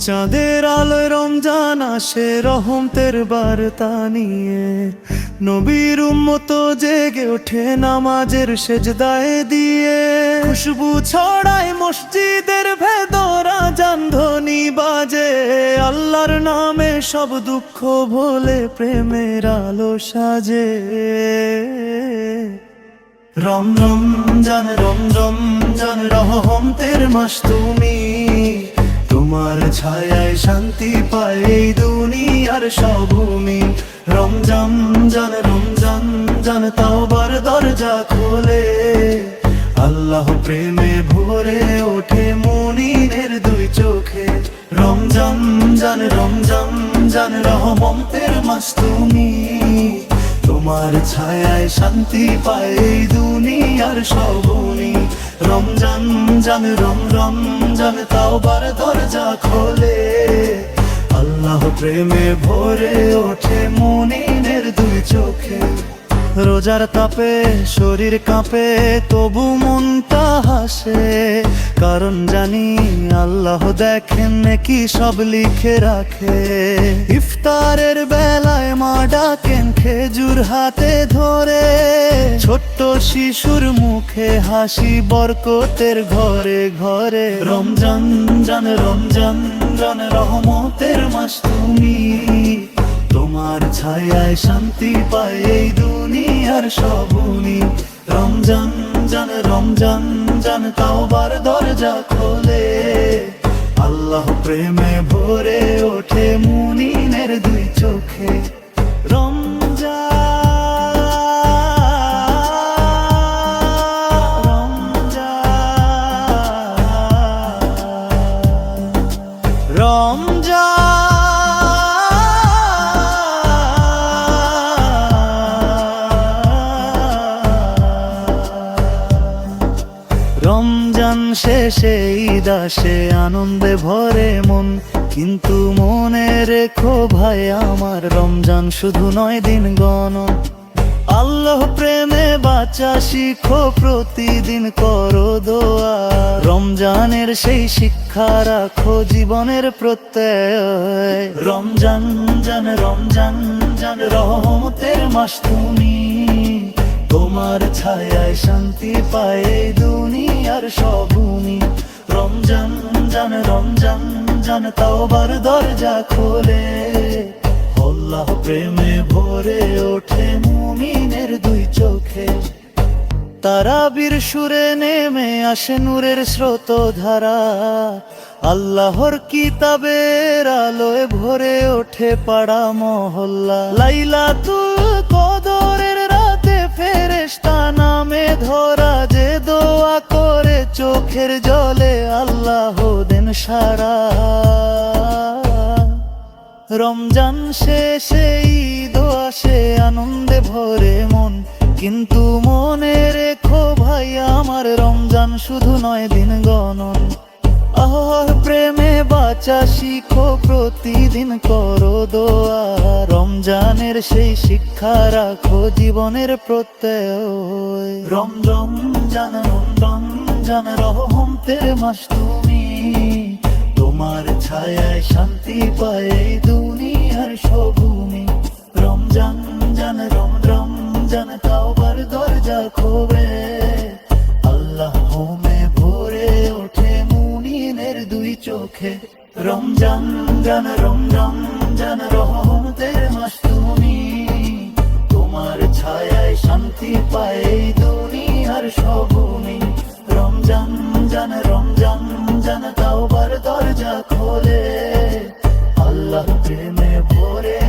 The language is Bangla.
চাঁদের আলোয় রমজান আসে রহমতের বার্তা নিয়ে, নবীর উম্মত জেগে ওঠে নামাজের সেজদায় দিয়ে। খুশবু ছড়ায় মসজিদের ভেতর, আজান ধ্বনি বাজে, আল্লাহর নামে সব দুঃখ ভোলে প্রেমের আলো সাজে। রমজান রমজান রহমতের মাস তুমি, তোমার ছায়ায় শান্তি পায় এই দুনিয়ার সব ভূমি। রমজান তাওবার দরজা খোলে, আল্লাহ প্রেমে ভরে ওঠে মুমিনের দুই চোখে। রমজান রহমতের মাস তুমি, তোমার ছায়ায় শান্তি পায় এই দুনিয়ার সব ভূমি। রমজান তাওবার দরজা খোলে, আল্লাহ প্রেমে ভরে ওঠে মুমিনের দুই চোখে। রোজার তাপে শরীর কাঁপে, তবু মনটা হাসে, কারণ জানি আল্লাহ দেখেন নাকি সব লিখে রাখে। ইফতারের বেলায় মা ডাকেন খেজুর হাতে ধরে, ছোট্ট শিশুর মুখে হাসি বরকতের ঘরে ঘরে। রমজান রহমতের মাস তুমি, তোমার ছায়ায় শান্তি পায় এই দুনিয়ার সব ভূমি। রমজান তাওবার দরজা খোলে, আল্লাহ প্রেমে ভরে ওঠে মুমিনের দুই চোখে। রমজান শেষে ঈদ আসে, আনন্দে ভরে মন, কিন্তু মনে রেখো ভাই আমার, রমজান শুধু 9 দিন গণন। আল্লাহ প্রেমে বাঁচা শিখো, প্রতিদিন করো দোয়া, রমজানের সেই শিক্ষা রাখো জীবনের প্রত্যয়। রমজান রহমতের মাস তুমি, তোমার ছায়ায় শান্তি পায় এই দুনিয়ার সব ভূমি। রমজান তাওবার দরজা খোলে, আল্লাহ প্রেমে ভরে ওঠে মুমিনের দুই চোখে। তারাবির সুরে নেমে আসে নূরের স্রোত ধারা, আল্লাহর কিতাবের আলোয় ভরে ওঠে পাড়া মহল্লা। লাইলাতুল কদরের রাতে ফেরেশতা নামে ধরা, যে দোয়া করে চোখের জলে আল্লাহ দেন সারা। রমজান শেষে ঈদ আসে, আনন্দে ভরে মন, কিন্তু মনে রেখো ভাই আমার, রমজান শুধু 9 দিন গণন। আল্লাহর প্রেমে বাঁচা শিখো, প্রতিদিন করো দোয়া, রমজানের সেই শিক্ষা রাখো জীবনের প্রত্যয়। রমজান রহমতের মাস তুমি, তোমার ছায়ায় শান্তি পায় এই দুনিয়ার সব ভূমি। রমজান তাওবার দরজা খোলে, আল্লাহ হোমে ভরে ওঠে মুমিনের দুই চোখে। রমজান রহমতের মাস তুমি, তোমার ছায়ায় শান্তি পায় এই দুনিয়ার সব ভূমি। রমজান তাওবার দরজা খোলে, আল্লাহ প্রেমে ভরে